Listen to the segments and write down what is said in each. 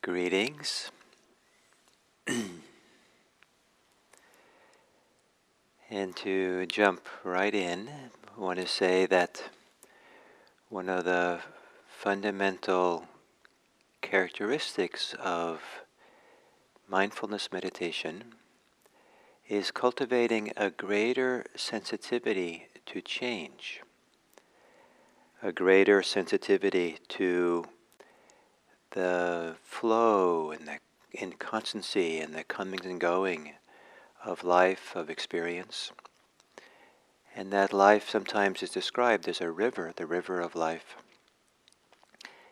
Greetings. And to jump right in, I want to say that one of the fundamental characteristics of mindfulness meditation is cultivating a greater sensitivity to change, a greater sensitivity to the flow and the inconstancy and the coming and going of life, of experience. And that life sometimes is described as a river, the river of life.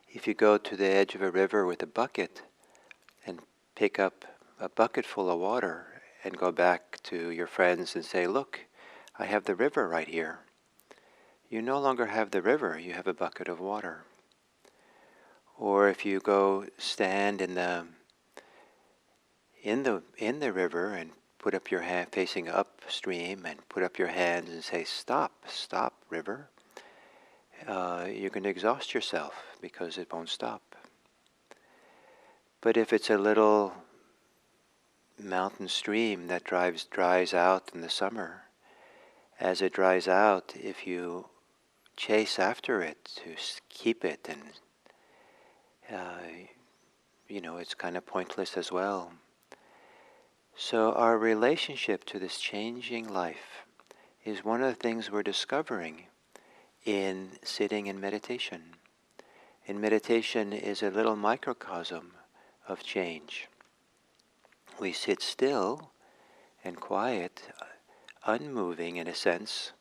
If you go to the edge of a river with a bucket and pick up a bucket full of water and go back to your friends and say, "Look, I have the river right here," you no longer have the river, you have a bucket of water. Or if you go stand in the river and put up your hand facing upstream and put up your hands and say, "Stop, river," you're going to exhaust yourself because it won't stop. But if it's a little mountain stream that dries out in the summer, as it dries out, if you chase after it to keep it, and it's kind of pointless as well. So our relationship to this changing life is one of the things we're discovering in sitting in meditation. And meditation is a little microcosm of change. We sit still and quiet, unmoving in a sense,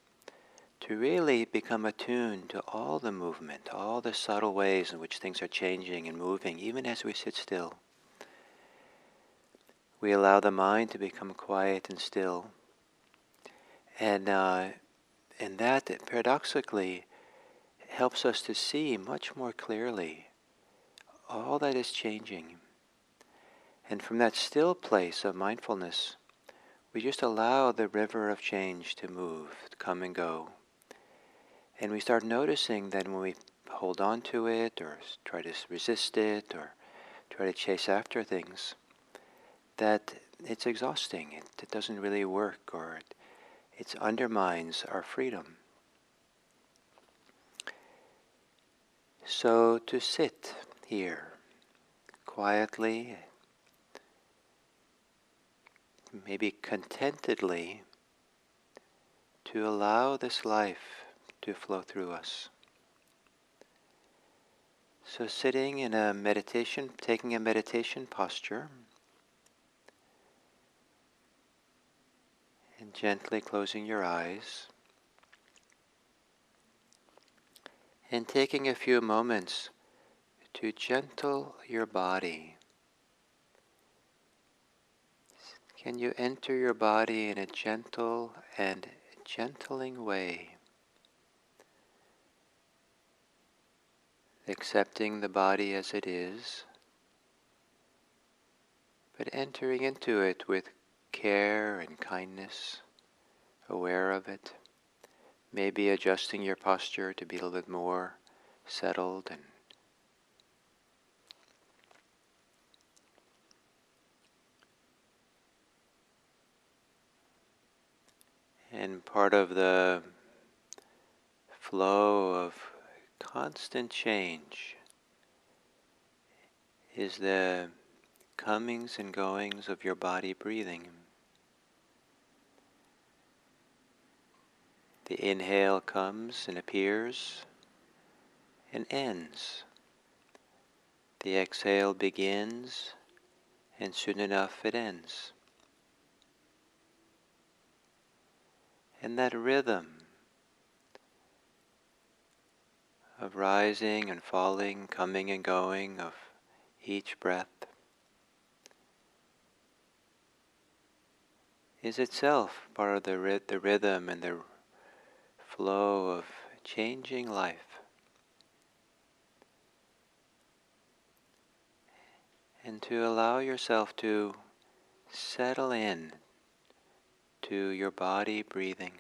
to really become attuned to all the movement, all the subtle ways in which things are changing and moving, even as we sit still. We allow the mind to become quiet and still. And that paradoxically helps us to see much more clearly all that is changing. And from that still place of mindfulness, we just allow the river of change to move, to come and go. And we start noticing that when we hold on to it or try to resist it or try to chase after things, that it's exhausting. It doesn't really work, or it undermines our freedom. So to sit here quietly, maybe contentedly, to allow this life to flow through us. So sitting in a meditation, taking a meditation posture, and gently closing your eyes, and taking a few moments to gentle your body. Can you enter your body in a gentle and gentling way? Accepting the body as it is, but entering into it with care and kindness, aware of it, maybe adjusting your posture to be a little bit more settled and part of the flow of constant change is the comings and goings of your body breathing. The inhale comes and appears and ends. The exhale begins and soon enough it ends. And that rhythm of rising and falling, coming and going of each breath is itself part of the rhythm and the flow of changing life. And to allow yourself to settle in to your body breathing.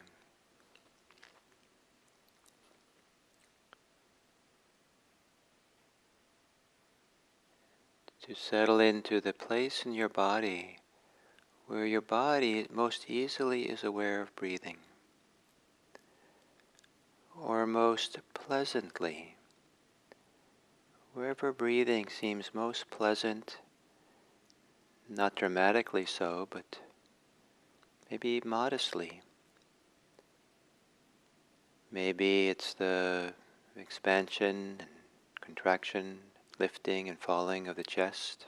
to settle into the place in your body where your body most easily is aware of breathing, or most pleasantly, wherever breathing seems most pleasant, not dramatically so, but maybe modestly. Maybe it's the expansion and contraction, lifting and falling of the chest.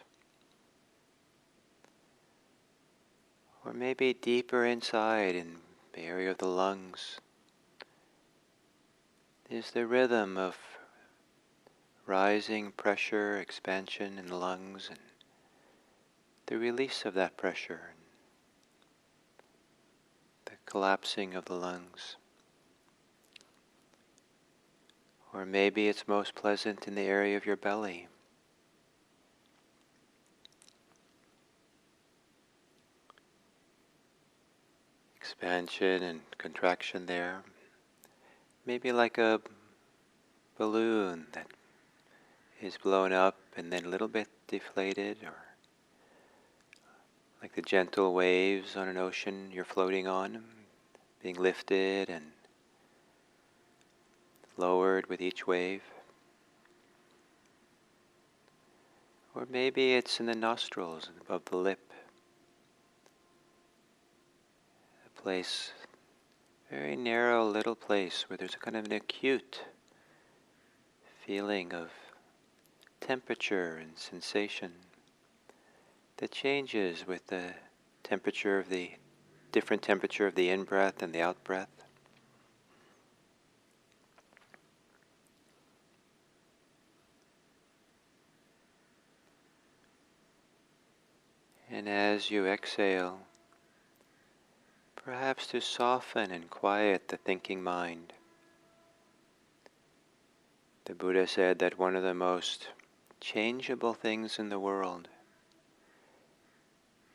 Or maybe deeper inside in the area of the lungs is the rhythm of rising pressure, expansion in the lungs, and the release of that pressure, and the collapsing of the lungs. Or maybe it's most pleasant in the area of your belly. Expansion and contraction there. Maybe like a balloon that is blown up and then a little bit deflated, or like the gentle waves on an ocean you're floating on, being lifted and lowered with each wave. Or maybe it's in the nostrils, above the lip, a place, very narrow little place where there's a kind of an acute feeling of temperature and sensation that changes with the temperature of the different temperature of the in-breath and the out-breath. And as you exhale, perhaps to soften and quiet the thinking mind. The Buddha said that one of the most changeable things in the world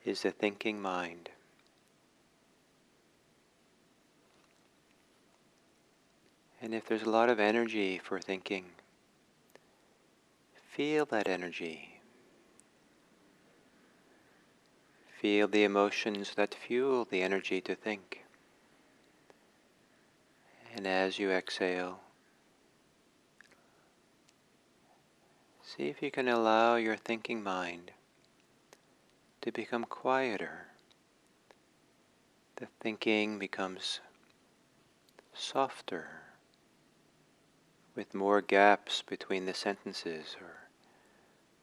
is the thinking mind. And if there's a lot of energy for thinking, feel that energy. Feel the emotions that fuel the energy to think. And as you exhale, see if you can allow your thinking mind to become quieter. The thinking becomes softer, with more gaps between the sentences, or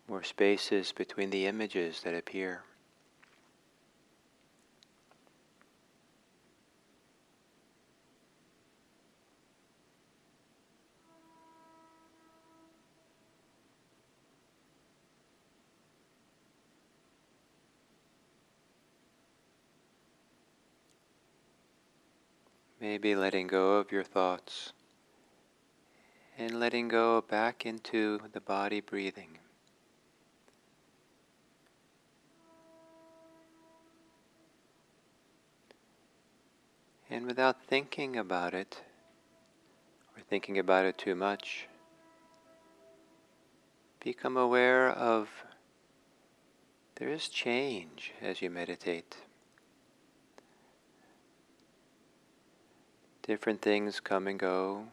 more spaces between the images that appear. Maybe letting go of your thoughts and letting go back into the body breathing. And without thinking about it, or thinking about it too much, become aware of there is change as you meditate. Different things come and go.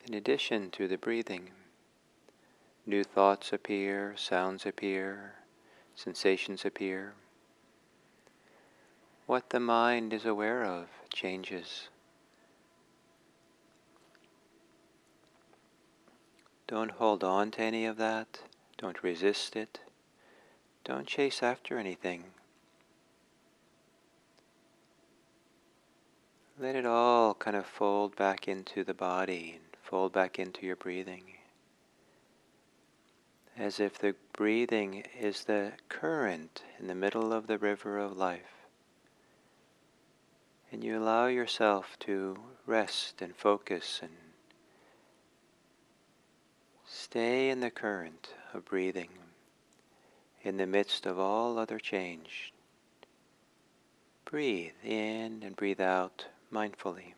In addition to the breathing, new thoughts appear, sounds appear, sensations appear. What the mind is aware of changes. Don't hold on to any of that. Don't resist it. Don't chase after anything. Let it all kind of fold back into the body and fold back into your breathing. As if the breathing is the current in the middle of the river of life. And you allow yourself to rest and focus and stay in the current of breathing in the midst of all other change. Breathe in and breathe out mindfully.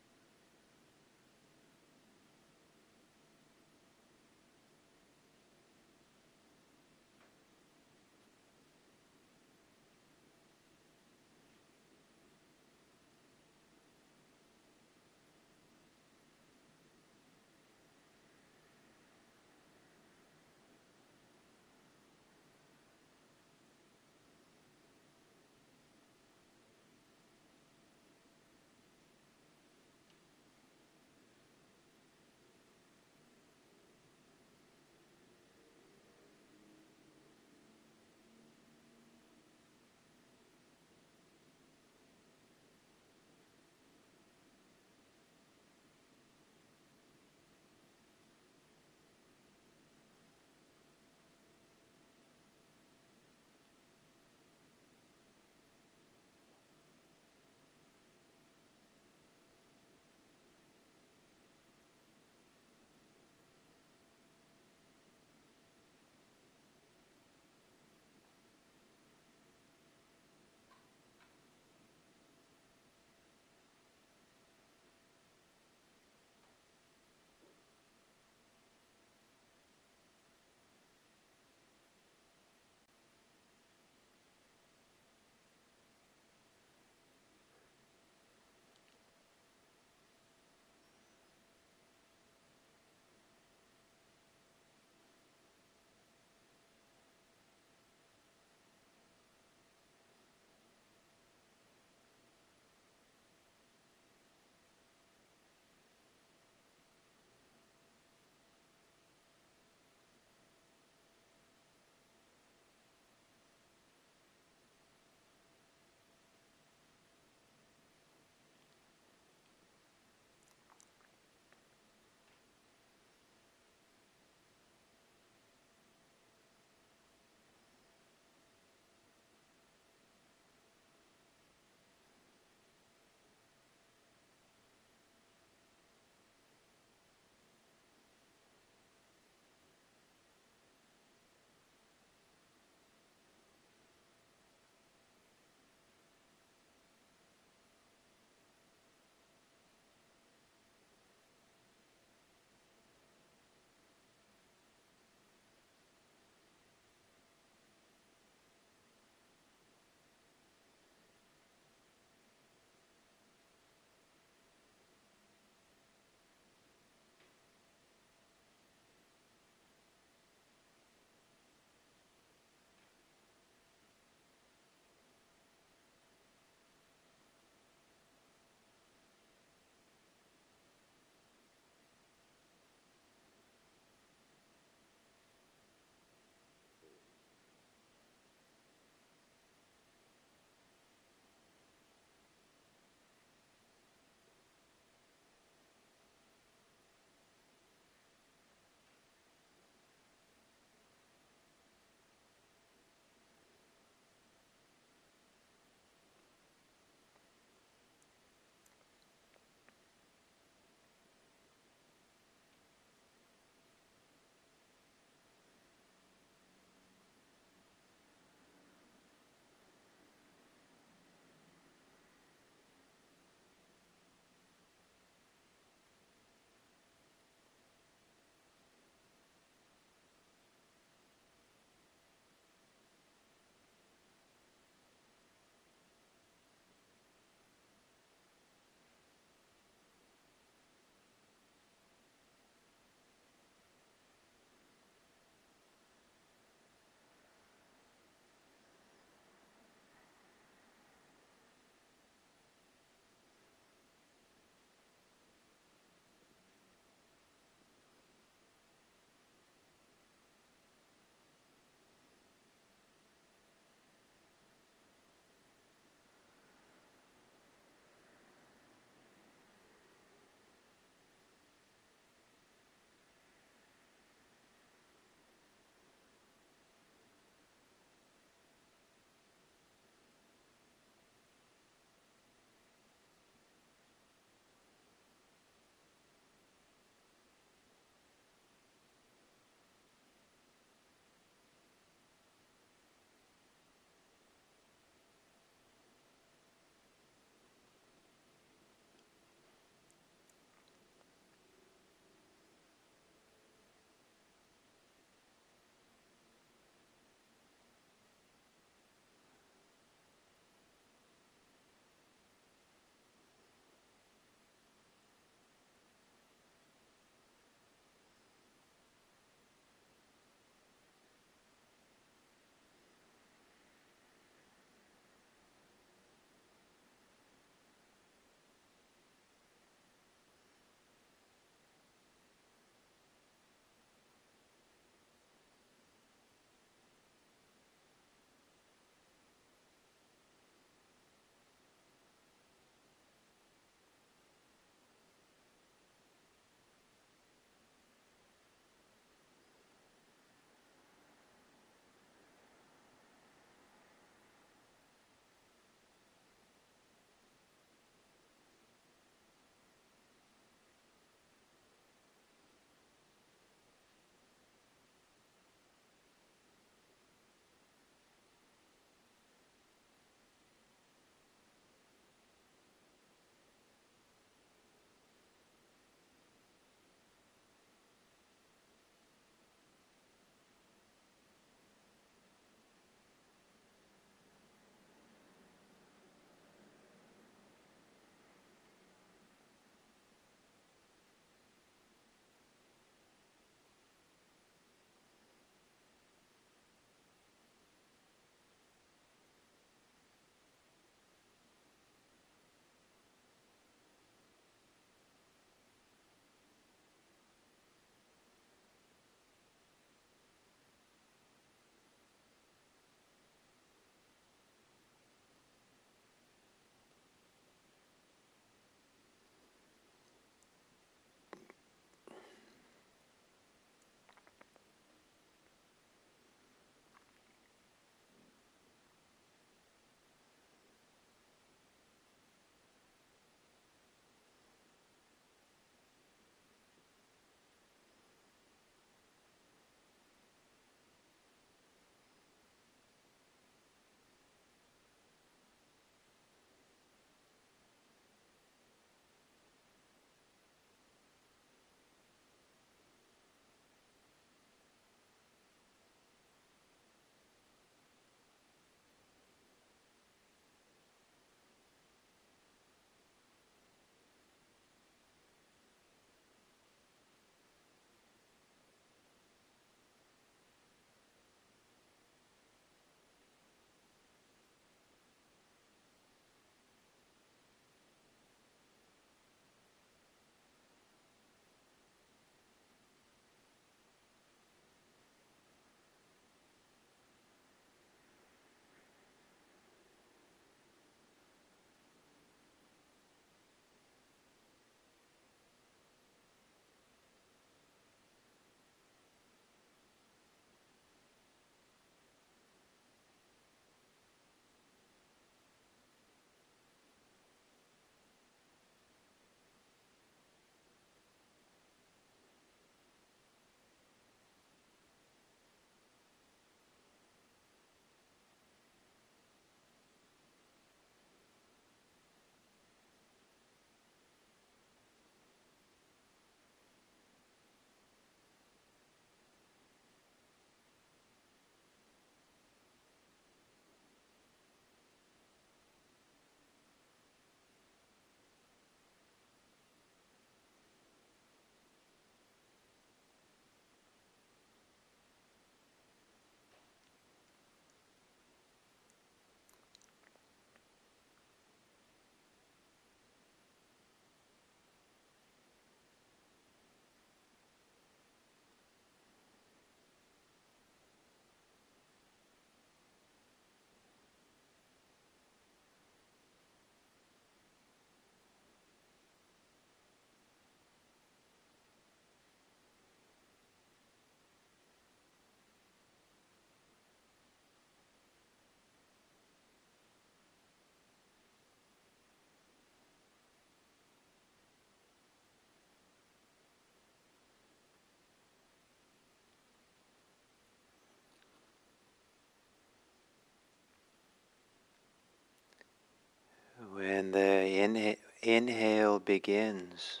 inhale begins,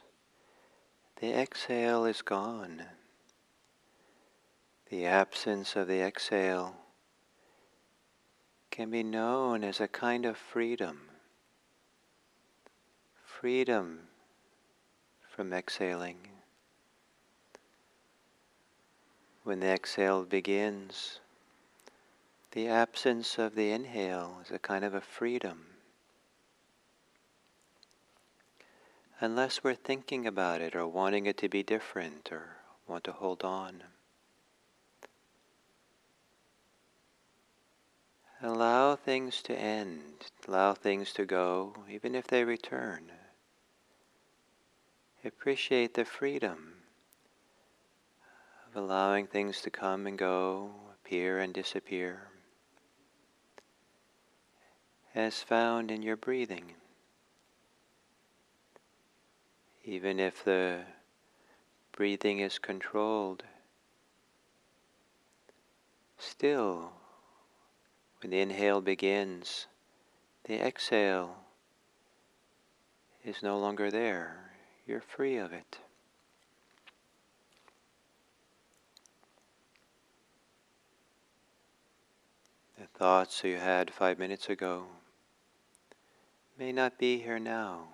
the exhale is gone. The absence of the exhale can be known as a kind of freedom. Freedom from exhaling. When the exhale begins, the absence of the inhale is a kind of a freedom. Unless we're thinking about it or wanting it to be different or want to hold on. Allow things to end, allow things to go, even if they return. Appreciate the freedom of allowing things to come and go, appear and disappear, as found in your breathing. Even if the breathing is controlled, still, when the inhale begins, the exhale is no longer there. You're free of it. The thoughts you had 5 minutes ago may not be here now.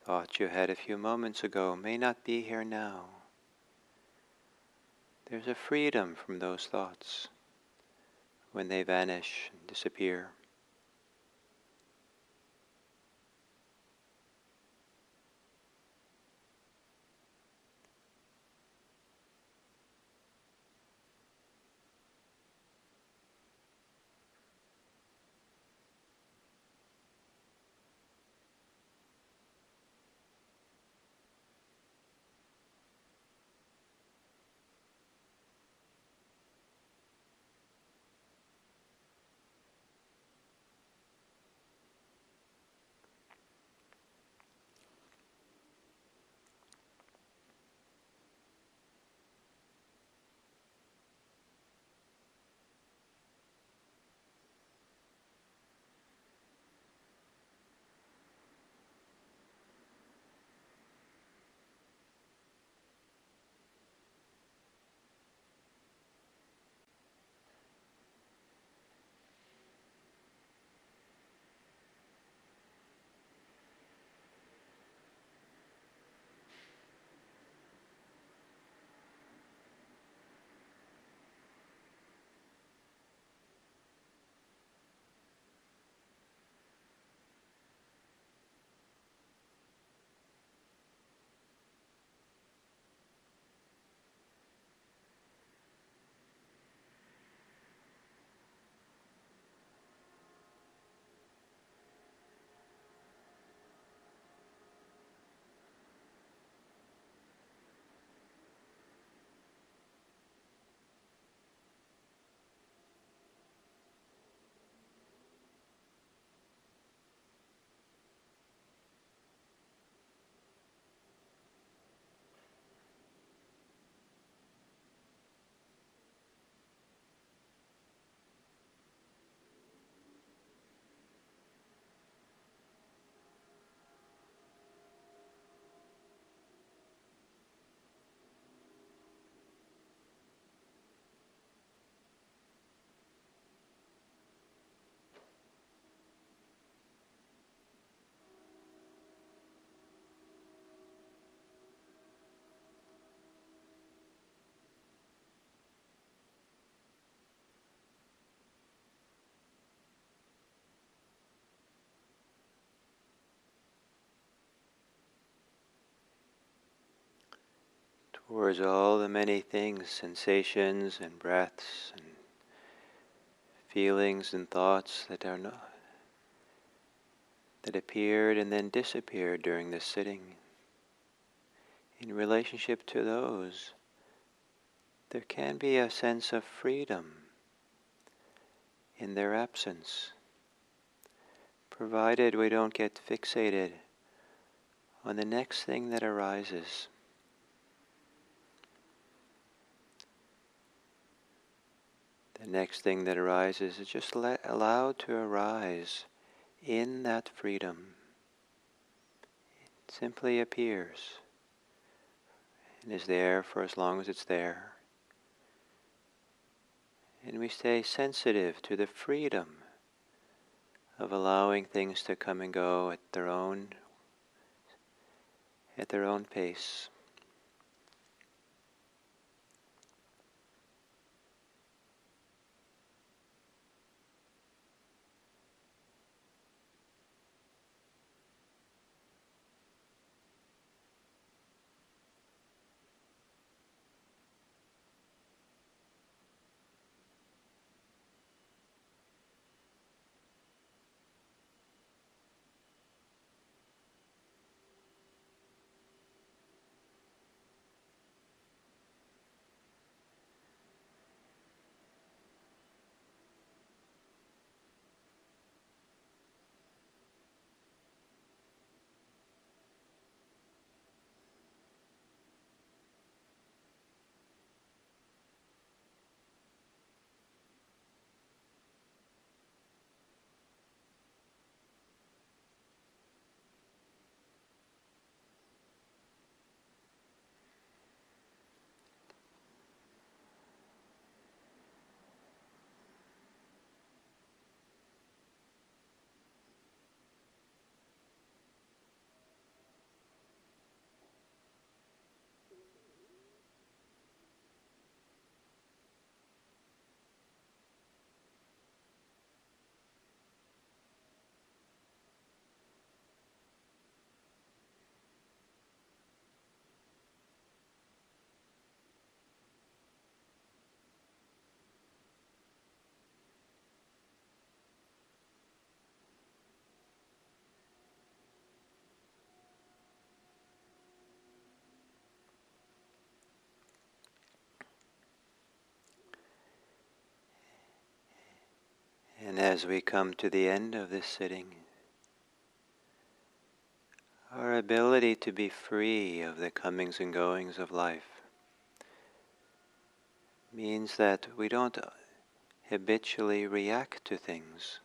Thoughts you had a few moments ago may not be here now. There's a freedom from those thoughts when they vanish and disappear. Towards all the many things, sensations and breaths and feelings and thoughts that are not, that appeared and then disappeared during this sitting. In relationship to those, there can be a sense of freedom in their absence, provided we don't get fixated on the next thing that arises. The next thing that arises is just allowed to arise in that freedom, it simply appears and is there for as long as it's there. And we stay sensitive to the freedom of allowing things to come and go at their own pace. And as we come to the end of this sitting, our ability to be free of the comings and goings of life means that we don't habitually react to things.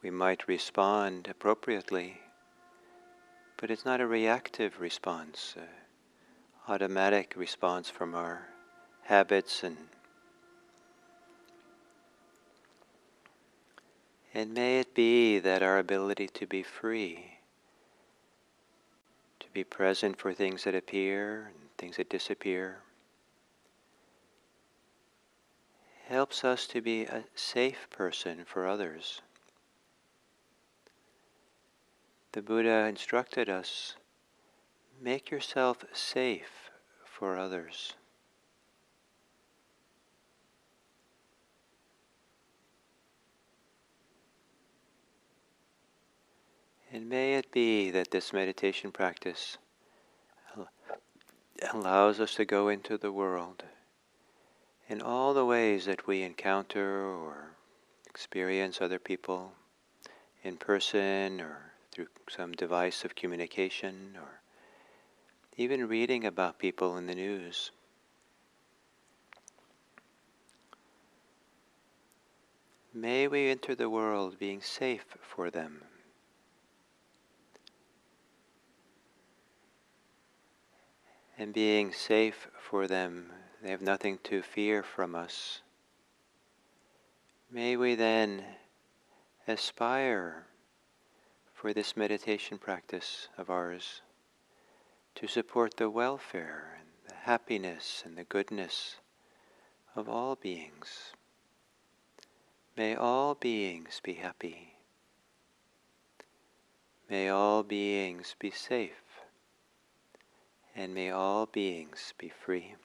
We might respond appropriately, but it's not a reactive response, an automatic response from our habits and may it be that our ability to be free, to be present for things that appear and things that disappear, helps us to be a safe person for others. The Buddha instructed us, make yourself safe for others. And may it be that this meditation practice allows us to go into the world in all the ways that we encounter or experience other people in person or through some device of communication or even reading about people in the news. May we enter the world being safe for them. And being safe for them, they have nothing to fear from us. May we then aspire for this meditation practice of ours to support the welfare and the happiness and the goodness of all beings. May all beings be happy. May all beings be safe. And may all beings be free.